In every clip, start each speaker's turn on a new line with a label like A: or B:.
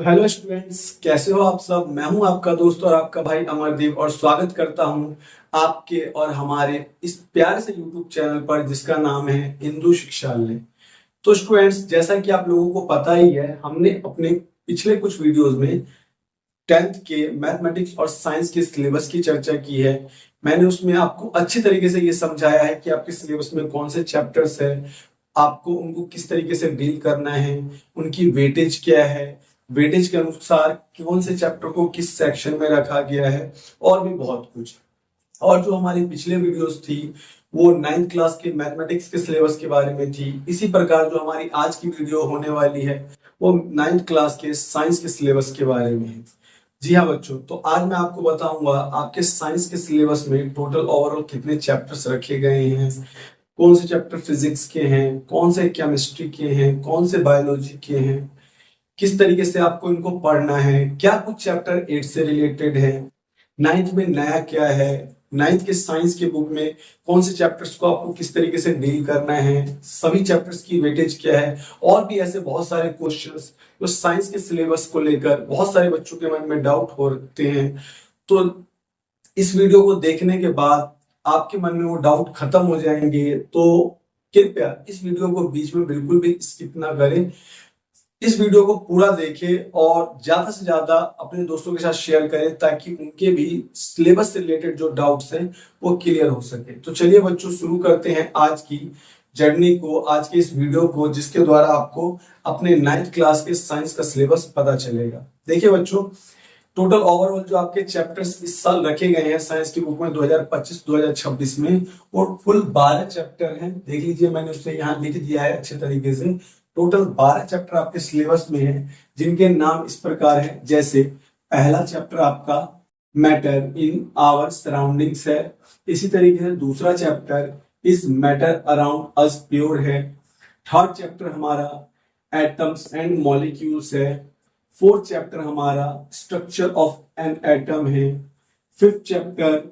A: Hello students, कैसे हो आप सब। मैं हूं आपका दोस्त और आपका भाई अमरदीप और स्वागत करता हूं आपके और हमारे इस प्यारे से यूट्यूब चैनल पर जिसका नाम है हिंदू शिक्षालय। तो स्टूडेंट्स, जैसा कि आप लोगों को पता ही है, हमने अपने पिछले कुछ वीडियोस में 10th के मैथमेटिक्स और साइंस के सिलेबस की चर्चा की है। मैंने उसमें आपको अच्छी तरीके से ये समझाया है कि आपके सिलेबस में कौन से चैप्टर्स है, आपको उनको किस तरीके से डील करना है, उनकी वेटेज क्या है, वेटेज के अनुसार कौन से चैप्टर को किस सेक्शन में रखा गया है, और भी बहुत कुछ। और जो हमारी पिछले वीडियोस थी वो 9th क्लास के मैथमेटिक्स के सिलेबस के बारे में थी। इसी प्रकार जो हमारी आज की वीडियो होने वाली है वो 9th क्लास के साइंस के सिलेबस के बारे में है। जी हाँ बच्चों, तो आज मैं आपको बताऊंगा आपके साइंस के सिलेबस में टोटल ओवरऑल कितने चैप्टर्स रखे गए हैं, कौन से चैप्टर फिजिक्स के हैं, कौन से केमिस्ट्री के हैं, कौन से बायोलॉजी के हैं, किस तरीके से आपको इनको पढ़ना है, क्या कुछ चैप्टर 8 से रिलेटेड है, 9th में नया क्या है, 9th के साइंस के बुक में कौन से चैप्टर्स को आपको किस तरीके से डील करना है, सभी चैप्टर्स की वेटेज क्या है, और भी ऐसे बहुत सारे क्वेश्चंस जो साइंस के सिलेबस को लेकर बहुत सारे बच्चों के मन में डाउट होते हैं। तो इस वीडियो को देखने के बाद आपके मन में वो डाउट खत्म हो जाएंगे। तो कृपया इस वीडियो को बीच में बिल्कुल भी स्किप ना करें, इस वीडियो को पूरा देखें और ज्यादा से ज्यादा अपने दोस्तों के साथ शेयर करें ताकि उनके भी सिलेबस से रिलेटेड जो डाउट्स हैं वो क्लियर हो सके। तो चलिए बच्चों, शुरू करते हैं आज की जर्नी को, आज के इस वीडियो को, जिसके द्वारा आपको अपने 9th क्लास के साइंस का सिलेबस पता चलेगा। देखिए बच्चों, टोटल ओवरऑल जो आपके चैप्टर्स इस साल रखे गए हैं साइंस की बुक में 2025-2026 में, वो कुल 12 चैप्टर हैं। देख लीजिए, मैंने उसे यहाँ लिख दिया है अच्छे तरीके से। टोटल 12 चैप्टर आपके सिलेबस में है, जिनके नाम इस प्रकार है। जैसे पहला चैप्टर आपका मैटर इन आवर सराउंडिंग्स है। इसी तरीके से दूसरा chapter is matter around us pure है। थर्ड चैप्टर हमारा एटम्स एंड मॉलिक्यूल्स है। फोर्थ चैप्टर हमारा स्ट्रक्चर ऑफ एन एटम है। Fifth chapter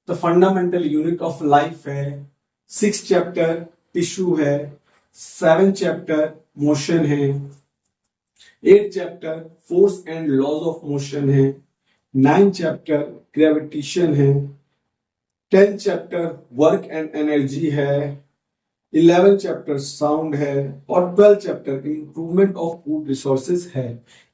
A: the fundamental unit of life है। सिक्स चैप्टर टिश्यू है। सेवन चैप्टर मोशन है। Eight chapter force and laws of motion है। Nine chapter gravitation है। 10 chapter work and energy है। 11 chapter sound है और 12 chapter improvement of food resources है।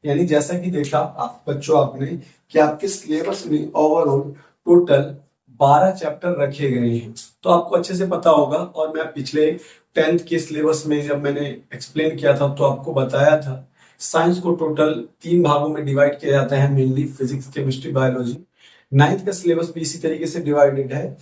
A: यानी जैसा कि देखा आप बच्चों आपने कि आपके सिलेबस में ओवरऑल टोटल 12 चैप्टर रखे गए हैं। तो आपको अच्छे से पता होगा, और मैं पिछले 10th के सिलेबस में जब मैंने एक्सप्लेन किया था तो आपको बताया था साइंस को टोटल 3 भागों में डिवाइड किया जाता है, mainly physics, chemistry, biology. 9th का सिलेबस भी इसी तरीके से डिवाइडेड है।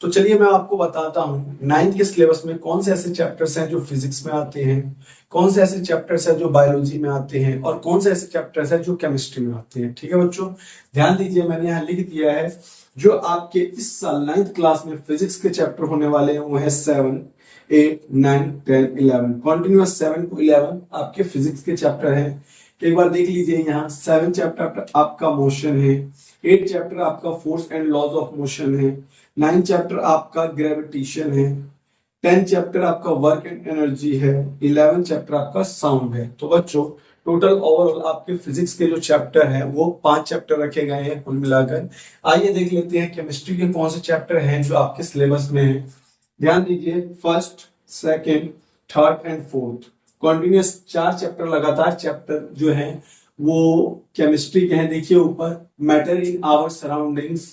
A: तो चलिए मैं आपको बताता हूँ 9th के सिलेबस में कौन से ऐसे चैप्टर्स हैं जो फिजिक्स में आते हैं, कौन से ऐसे चैप्टर्स हैं जो बायोलॉजी में आते हैं, और कौन से ऐसे चैप्टर्स हैं जो केमिस्ट्री में आते हैं। ठीक है बच्चों, ध्यान दीजिए, मैंने यहाँ लिख दिया है जो आपके इस साल 9th क्लास में फिजिक्स के चैप्टर होने वाले हैं वो है 7, 8, 9, 10, 11। कॉन्टिन्यूअस 7 to 11 आपके फिजिक्स के चैप्टर हैं। एक बार देख लीजिए, यहाँ 7 चैप्टर आपका मोशन है। 8 चैप्टर आपका force and laws of motion है। 9 चैप्टर आपका ग्रेविटेशन है। 10 चैप्टर आपका वर्क एंड एनर्जी है। 11 चैप्टर आपका साउंड है। तो बच्चों, टोटल ओवरऑल आपके फिजिक्स के जो चैप्टर हैं वो 5 चैप्टर रखे गए हैं कुल मिलाकर। आइए देख लेते हैं केमिस्ट्री के कौन से चैप्टर हैं जो आपके सिलेबस में है। ध्यान दीजिए, first, second, third and fourth continuous 4 chapter, लगातार चैप्टर जो हैं वो केमिस्ट्री के हैं। देखिए ऊपर, matter in our surroundings,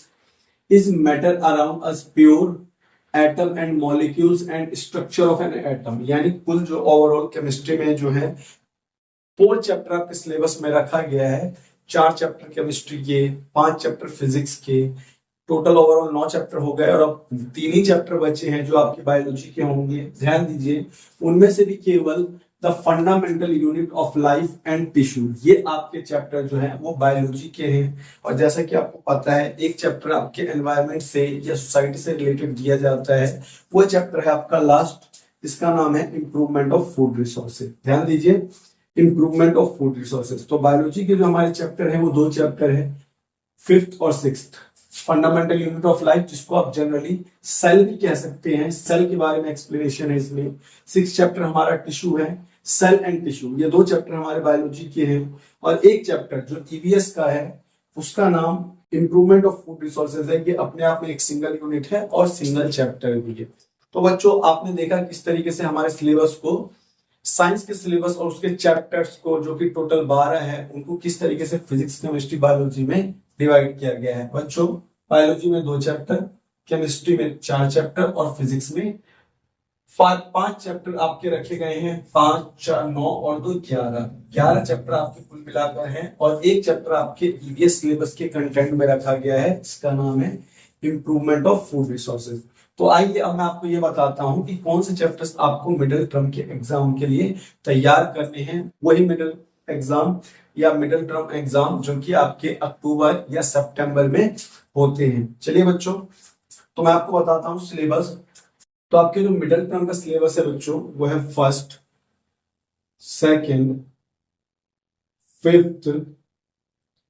A: is matter around us pure, atom and molecules and structure of an atom. यानी कुल जो ओवरऑल केमिस्ट्री में जो है 4 चैप्टर आपके सिलेबस में रखा गया है। 4 चैप्टर केमिस्ट्री के, 5 चैप्टर फिजिक्स के, टोटल ओवरऑल 9 चैप्टर हो गए। और अब 3 ही चैप्टर बचे हैं जो आपके बायोलॉजी के होंगे। ध्यान दीजिए, उनमें से भी केवल the fundamental unit of life and tissue, ये आपके चैप्टर जो है वो बायोलॉजी के हैं। और जैसा कि आपको पता है, एक चैप्टर आपके एनवायरनमेंट से या सोसाइटी से रिलेटेड दिया जाता है, वो चैप्टर है आपका लास्ट, जिसका नाम है इंप्रूवमेंट ऑफ फूड रिसोर्सेज। ध्यान दीजिए, इंप्रूवमेंट ऑफ फूड रिसोर्सेज। तो बायोलॉजी के जो हमारे चैप्टर हैं वो 2 चैप्टर है, 5th और 6th। Fundamental unit of life, जिसको आप जनरली सेल भी कह सकते हैं। सेल के बारे में एक्सप्लेनेशन है इसमें। 6 चैप्टर हमारा टिश्यू है, सेल एंड टिश्यू, ये 2 चैप्टर हमारे बायोलॉजी के हैं। और एक चैप्टर जो ईवीएस का है उसका नाम इंप्रूवमेंट ऑफ फूड रिसोर्सेज है। ये अपने आप में एक सिंगल यूनिट है और सिंगल चैप्टर भी है। तो बच्चों आपने देखा किस तरीके से हमारे सिलेबस को, साइंस के सिलेबस और उसके चैप्टर्स को जो कि टोटल 12 है, उनको किस तरीके से फिजिक्स, केमिस्ट्री, बायोलॉजी में डिवाइड किया गया है। बच्चों बायोलॉजी में 2 चैप्टर, केमिस्ट्री में 4 चैप्टर और फिजिक्स में 5 चैप्टर आपके रखे गए हैं। 5, 4, 9 और 2 11 चैप्टर आपके कुल मिलाकर हैं। और एक चैप्टर आपके ईवीएस सिलेबस के कंटेंट में रखा गया है, इसका नाम है इंप्रूवमेंट ऑफ फूड रिसोर्सेज। तो आइए अब मैं आपको ये बताता हूं कि कौन से चैप्टर्स आपको मिडिल टर्म के एग्जाम के लिए तैयार करने हैं। वही मिडिल एग्जाम या मिडिल टर्म एग्जाम जो कि आपके अक्टूबर या सितंबर में होते हैं। चलिए बच्चों, तो मैं आपको बताता हूं सिलेबस। तो आपके जो मिडिल टर्म का सिलेबस है बच्चों, वो है फर्स्ट, सेकंड, फिफ्थ,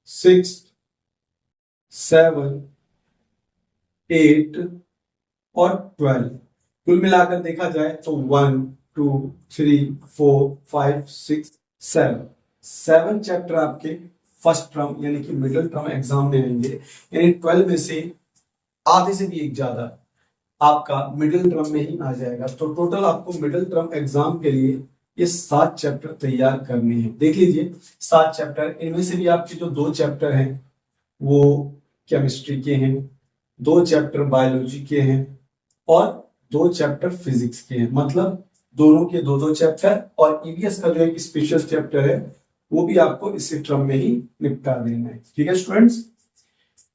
A: सिक्स्थ, 7, 8 और 12। कुल मिलाकर देखा जाए तो 1, 2, 3, 4, 5, 6, 7 चैप्टर आपके फर्स्ट टर्म यानी कि मिडिल टर्म एग्जाम में आएंगे। यानी 12 में से आधे से भी एक ज्यादा आपका मिडिल टर्म में ही आ जाएगा। तो टोटल आपको मिडिल टर्म एग्जाम के लिए ये 7 चैप्टर तैयार करने हैं। देख लीजिए 7 चैप्टर, इनमें से भी आपके जो 2 चैप्टर हैं वो केमिस्ट्री के हैं, 2 चैप्टर बायोलॉजी के हैं और 2 चैप्टर फिजिक्स के हैं। मतलब दोनों के 2-2 चैप्टर, और ईवीएस का जो एक स्पेशल चैप्टर है वो भी आपको इसी टर्म में ही निपटा देना है। ठीक है स्टूडेंट्स।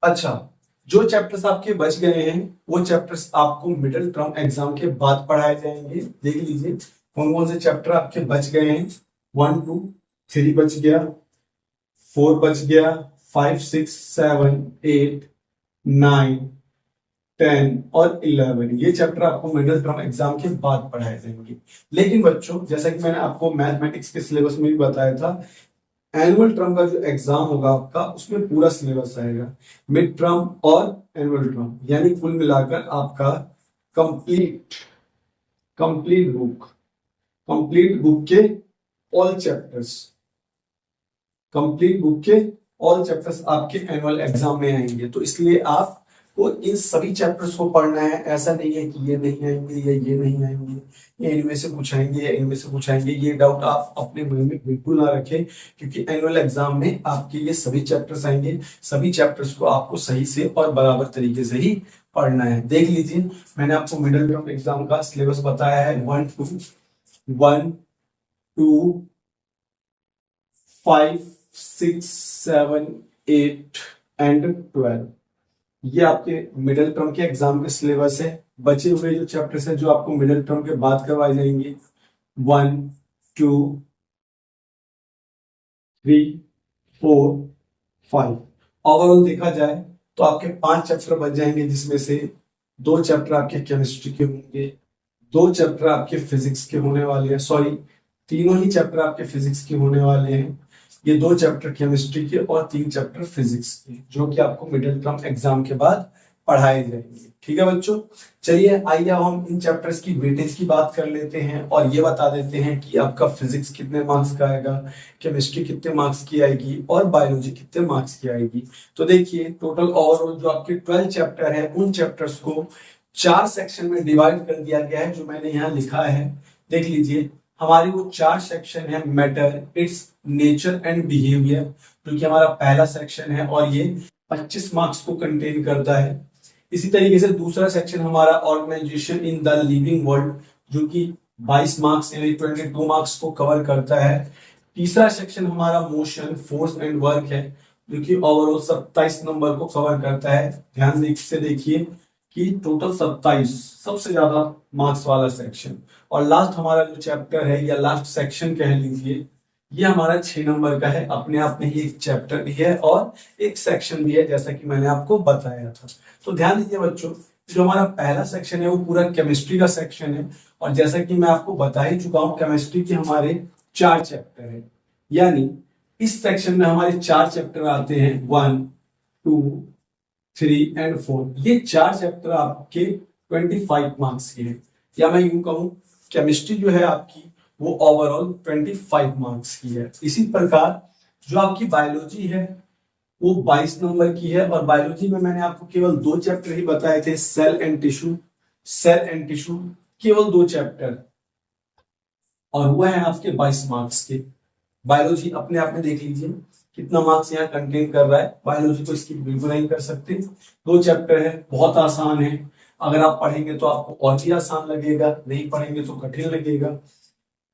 A: अच्छा, जो चैप्टर्स आपके बच गए हैं वो चैप्टर्स आपको मिडिल टर्म एग्जाम के बाद पढ़ाए जाएंगे। देख लीजिए कौन कौन से चैप्टर आपके बच गए हैं। 1, 2, 3 बच गया, 4 बच गया, 5, 6, 7, 8, 9, 10 और 11। ये चैप्टर आपको मिडिल टर्म एग्जाम के बाद पढ़ाए जाएंगे। लेकिन बच्चों जैसा कि मैंने आपको मैथमेटिक्स के सिलेबस में भी बताया था, एनुअल टर्म का जो एग्जाम होगा आपका उसमें पूरा सिलेबस आएगा, मिड टर्म और एनुअल टर्म, यानी कुल मिलाकर आपका कंप्लीट बुक के ऑल चैप्टर्स आपके एनुअल एग्जाम में आएंगे। तो इसलिए आपको इन सभी चैप्टर्स को पढ़ना है। ऐसा नहीं है कि ये नहीं आएंगे या ये नहीं आएंगे, ये इनमें से पूछाएंगे या इनमें से पूछाएंगे, ये डाउट आप अपने मन में बिल्कुल ना रखें, क्योंकि एनुअल एग्जाम में आपके ये सभी चैप्टर्स आएंगे। सभी चैप्टर्स को आपको सही से और बराबर तरीके से ही पढ़ना है। देख लीजिए मैंने आपको मिडिल टर्म एग्जाम का सिलेबस बताया है। 1, 2, 5, 6, 7, 8 एंड 12। ये आपके मिडिल टर्म के एग्जाम के सिलेबस है। बचे हुए जो चैप्टर्स हैं जो आपको मिडिल टर्म के बाद करवाए जाएंगे, 1, 2, 3, 4, 5। ओवरऑल देखा जाए तो आपके 5 चैप्टर बच जाएंगे, जिसमें से 2 चैप्टर आपके केमिस्ट्री के होंगे, 2 चैप्टर आपके फिजिक्स के होने वाले हैं। सॉरी, तीनों ही चैप्टर आपके फिजिक्स के होने वाले हैं। ये 2 चैप्टर केमिस्ट्री के और 3 चैप्टर फिजिक्स के, जो कि आपको मिडिल टर्म एग्जाम के बाद पढ़ाए जाएंगे। ठीक है बच्चों, चलिए आइए अब हम इन चैप्टर्स की वेटेज की बात कर लेते हैं और ये बता देते हैं कि आपका फिजिक्स कितने मार्क्स का आएगा, केमिस्ट्री कितने मार्क्स की आएगी और बायोलॉजी कितने मार्क्स की आएगी। तो देखिए टोटल ओवरऑल जो आपके 12 चैप्टर है उन चैप्टर्स को 4 सेक्शन में डिवाइड कर दिया गया है, जो मैंने यहाँ लिखा है। देख लीजिए हमारी वो 4 सेक्शन है, matter, it's nature and behaviour, जो कि हमारा पहला सेक्शन है और ये 25 मार्क्स को कंटेन करता है। इसी तरीके से दूसरा सेक्शन हमारा organisation in the living world, जो कि 22 मार्क्स यानी 22 मार्क्स को कवर करता है। तीसरा सेक्शन हमारा मोशन, फोर्स एंड वर्क है, जो कि ओवरऑल 27 नंबर को कवर करता है। ध्यान से देखिए कि टोटल 27 सबसे ज्यादा मार्क्स वाला सेक्शन। और लास्ट हमारा जो चैप्टर है या लास्ट सेक्शन कह लीजिए, ये हमारा 6 नंबर का है। अपने आप में ही एक चैप्टर भी है और एक सेक्शन भी है, जैसा कि मैंने आपको बताया था। तो ध्यान दीजिए बच्चों, जो हमारा पहला सेक्शन है वो पूरा केमिस्ट्री का सेक्शन है, और जैसा कि मैं आपको बता ही चुका हूं केमिस्ट्री के हमारे 4 चैप्टर है। यानी इस सेक्शन में हमारे 4 चैप्टर आते हैं, 1, 2, 3 एंड 4, ये 4 चैप्टर आपके 25 मार्क्स के हैं, या मैं यूं कहूं केमिस्ट्री जो है आपकी वो ओवरऑल 25 मार्क्स की है। इसी प्रकार जो आपकी बायोलॉजी है वो 22 नंबर की है, और बायोलॉजी में मैंने आपको केवल 2 चैप्टर ही बताए थे, सेल एंड टिश्यू, केवल 2 चैप्टर, और वो है आपके 22 मार्क्स के। बायोलॉजी अपने आप में देख लीजिए कितना मार्क्स यहाँ कंटेन कर रहा है, बायोलॉजी को स्किप बिल्कुल नहीं कर सकते। 2 चैप्टर है, बहुत आसान है, अगर आप पढ़ेंगे तो आपको और भी आसान लगेगा, नहीं पढ़ेंगे तो कठिन लगेगा।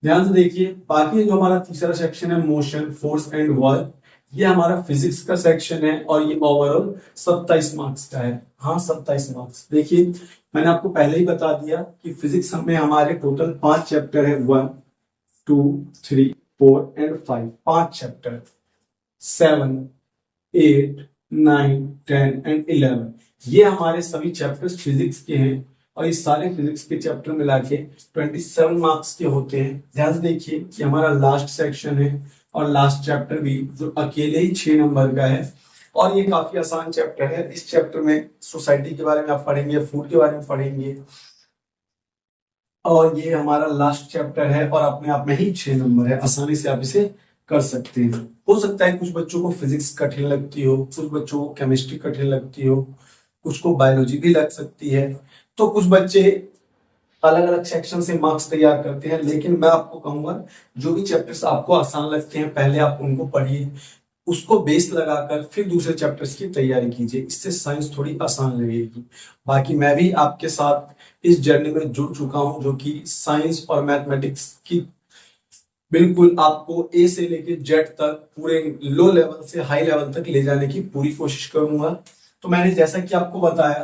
A: ध्यान से देखिए, बाकी जो हमारा तीसरा सेक्शन है मोशन, फोर्स एंड वर्क, ये हमारा फिजिक्स का सेक्शन है, और ये ओवरऑल 27 मार्क्स का है। हाँ, 27 मार्क्स। देखिए मैंने आपको पहले ही बता दिया कि फिजिक्स में हमारे टोटल 5 चैप्टर है, 1 2 3 4 एंड 5, 5 चैप्टर, 7 8 9 10 एंड 11, ये हमारे सभी चैप्टर्स फिजिक्स के हैं, और ये सारे फिजिक्स के चैप्टर मिला के 27 मार्क्स के होते हैं। ध्यान से देखिए कि हमारा लास्ट सेक्शन है, और लास्ट चैप्टर भी जो अकेले ही 6 नंबर का है, और ये काफी आसान चैप्टर है। इस चैप्टर में सोसाइटी के बारे में आप पढ़ेंगे, फूड के बारे में पढ़ेंगे, और ये हमारा लास्ट चैप्टर है, और अपने आप में ही 6 नंबर है, आसानी से आप इसे कर सकते हैं। हो सकता है कुछ बच्चों को फिजिक्स कठिन लगती हो, कुछ बच्चों को केमिस्ट्री कठिन लगती हो, कुछ को बायोलॉजी भी लग सकती है, तो कुछ बच्चे अलग अलग सेक्शन से मार्क्स तैयार करते हैं। लेकिन मैं आपको कहूंगा जो भी चैप्टर्स आपको आसान लगते हैं पहले आप उनको पढ़िए, उसको बेस लगाकर फिर दूसरे चैप्टर्स की तैयारी कीजिए, इससे साइंस थोड़ी आसान लगेगी। बाकी मैं भी आपके साथ इस जर्नी में जुड़ चुका हूं, जो कि साइंस और मैथमेटिक्स की बिल्कुल आपको ए से लेके जेड तक पूरे लो लेवल से हाई लेवल तक ले जाने की पूरी कोशिश करूंगा। तो मैंने जैसा कि आपको बताया,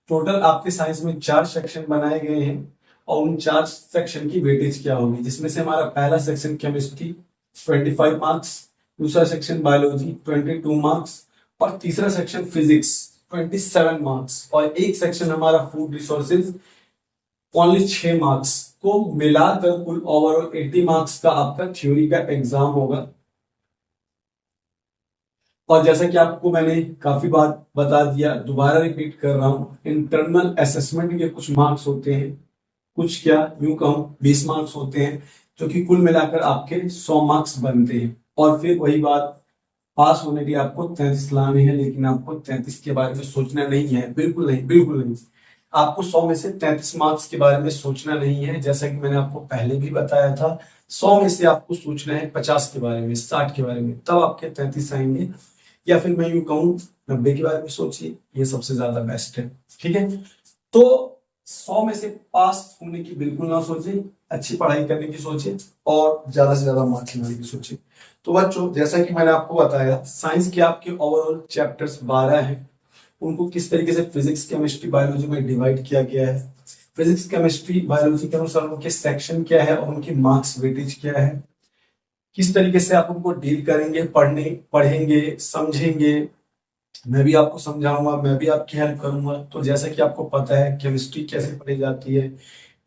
A: टोटल आपके साइंस में 4 सेक्शन बनाए गए हैं, और उन 4 सेक्शन की वेटेज क्या होगी, जिसमें से हमारा पहला सेक्शन केमिस्ट्री 25 मार्क्स, दूसरा सेक्शन बायोलॉजी 22 मार्क्स, और तीसरा सेक्शन फिजिक्स 27 मार्क्स, और एक सेक्शन हमारा फूड रिसोर्सेज ओनली 6 मार्क्स को मिलाकर कुल ओवरऑल 80 मार्क्स का आपका थ्योरी का एग्जाम होगा। और जैसा कि आपको मैंने काफी बार बता दिया, दोबारा रिपीट कर रहा हूं, इंटरनल असेसमेंट के कुछ मार्क्स होते हैं, कुछ क्या यूं कहूं 20 मार्क्स होते हैं, जो कि कुल मिलाकर आपके 100 मार्क्स बनते हैं। और फिर वही बात, पास होने के लिए आपको 33 लाने हैं, लेकिन आपको 33 के बारे में सोचना नहीं है, बिल्कुल नहीं, बिल्कुल नहीं। आपको 100 में से 33 मार्क्स के बारे में सोचना नहीं है, जैसा कि मैंने आपको पहले भी बताया था। 100 में से आपको सोचना है 50 के बारे में, 60 के बारे में, तब आपके 33 आएंगे। या फिर मैं यूं कहूं 90 के बारे में सोचिए, ये सबसे ज्यादा बेस्ट है। ठीक है, तो 100 में से पास होने की बिल्कुल ना सोचिए, अच्छी पढ़ाई करने की सोचिए, और ज्यादा से ज्यादा मार्क्स लाने की सोचिए। तो बच्चों, जैसा कि मैंने आपको बताया, साइंस के आपके ओवरऑल चैप्टर्स 12 हैं, उनको किस तरीके से फिजिक्स केमिस्ट्री बायोलॉजी में डिवाइड किया गया है, फिजिक्स केमिस्ट्री बायोलॉजी के अनुसार उनके सेक्शन क्या है और उनकी मार्क्स वेटेज क्या है, किस तरीके से आप उनको डील करेंगे, पढ़ेंगे, समझेंगे, मैं भी आपको समझाऊंगा, मैं भी आपकी हेल्प करूंगा। तो जैसा कि आपको पता है केमिस्ट्री कैसे पढ़ी जाती है,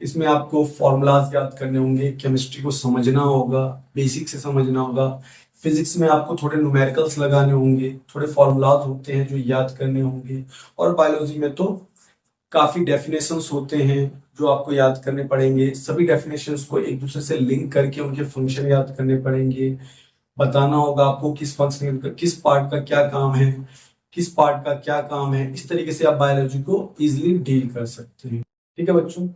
A: इसमें आपको फॉर्मूलाज याद करने होंगे, केमिस्ट्री को समझना होगा, बेसिक से समझना होगा। फिजिक्स में आपको थोड़े न्यूमेरिकल्स लगाने होंगे, थोड़े फॉर्मूलाज होते हैं जो याद करने होंगे, और बायोलॉजी में तो काफी डेफिनेशंस होते हैं जो आपको याद करने पड़ेंगे। सभी डेफिनेशंस को एक दूसरे से लिंक करके उनके फंक्शन याद करने पड़ेंगे, बताना होगा आपको किस फंक्शन का किस पार्ट का क्या काम है, किस पार्ट का क्या काम है। इस तरीके से आप बायोलॉजी को इजिली डील कर सकते हैं। ठीक है बच्चों,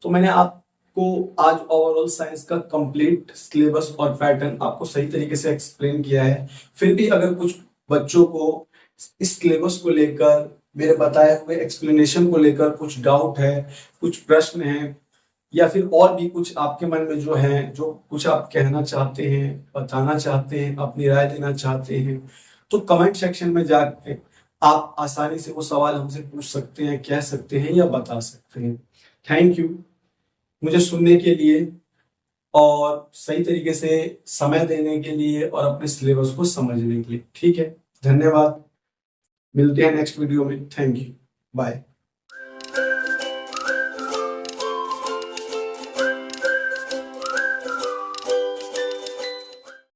A: तो मैंने आपको आज ओवरऑल साइंस का कंप्लीट सिलेबस और पैटर्न आपको सही तरीके से एक्सप्लेन किया है। फिर भी अगर कुछ बच्चों को इस सिलेबस को लेकर, मेरे बताए हुए एक्सप्लेनेशन को लेकर कुछ डाउट है, कुछ प्रश्न है, या फिर और भी कुछ आपके मन में जो है, जो कुछ आप कहना चाहते हैं, बताना चाहते हैं, अपनी राय देना चाहते हैं, तो कमेंट सेक्शन में जाके आप आसानी से वो सवाल हमसे पूछ सकते हैं, कह सकते हैं, या बता सकते हैं। थैंक यू मुझे सुनने के लिए, और सही तरीके से समय देने के लिए, और अपने सिलेबस को समझने के लिए। ठीक है, धन्यवाद, मिलते हैं नेक्स्ट वीडियो में। Thank you, bye.